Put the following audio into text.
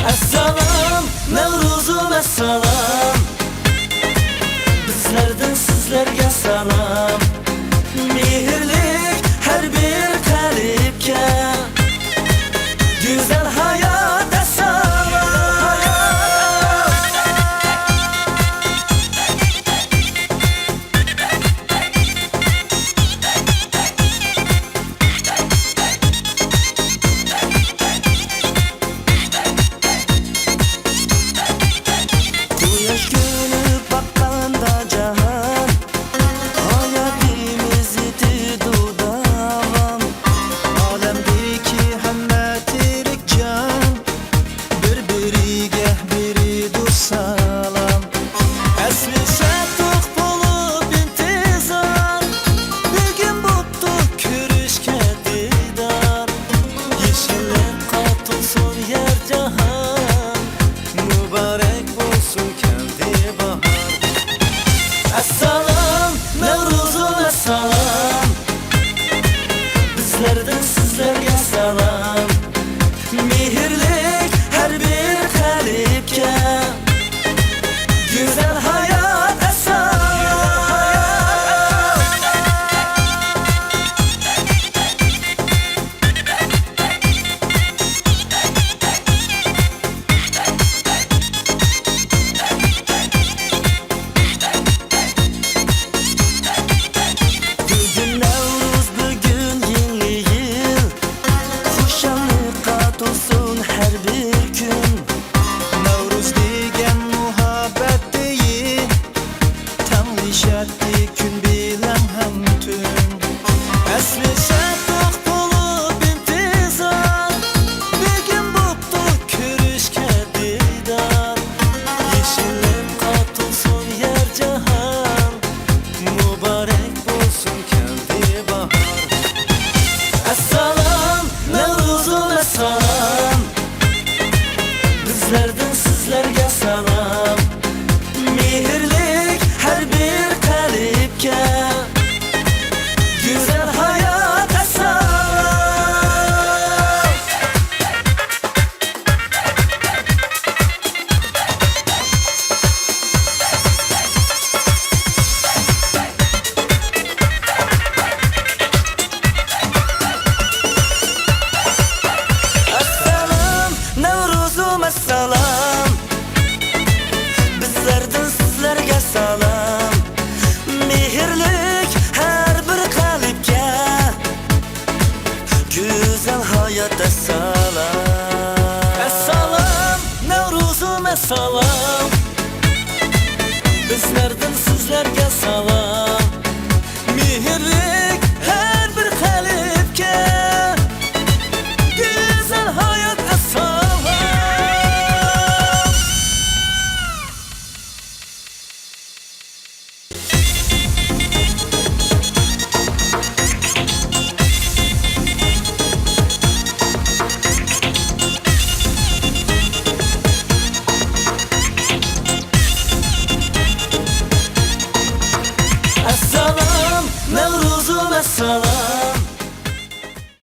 Assalam, Nevruzum assalam. Bizlerden sizlerge salam. Mehirlik her bir kalipke, güzel hayata salam. Güneş günü bakkanda cahan, hayatimiz iti dudavam. Alemdeki hemme tirik can, birbiriga biridur salam. Asli şadlık bulup intizar, bugün buptu körüşke didar. Yeşillik katılsın yer cahan, mübarek bulsun kendi bahar. Assalam, Nevruzum assalam. Bizlerden sizlerge salam. Mehirlik her bir kalipke, güzel hayata salam. Bugün Nevruz, bugün yeni yıl, hoşanlıkka dolsun her bir gün. Nevruz degen muhabbet değil, tam nişatli gün bilen hem tün. Asli şadlık bulup intizar, bugün buptu körüşke didar. Yeşillik katılsın yer cahan, mübarek bulsun kendi bahar. Assalam, Nevruzum assalam. Bizlerden sizlerge salam. Mehirlik her bir kalipke, güzel hayata salam. Assalam, Nevruzum assalam. Bizlerden sizlerge salam. Mehirlik her bir kalipke, güzel hayata salam. Assalam, Nevruzum assalam. Bizlerden sizlerge salam. Mehirlik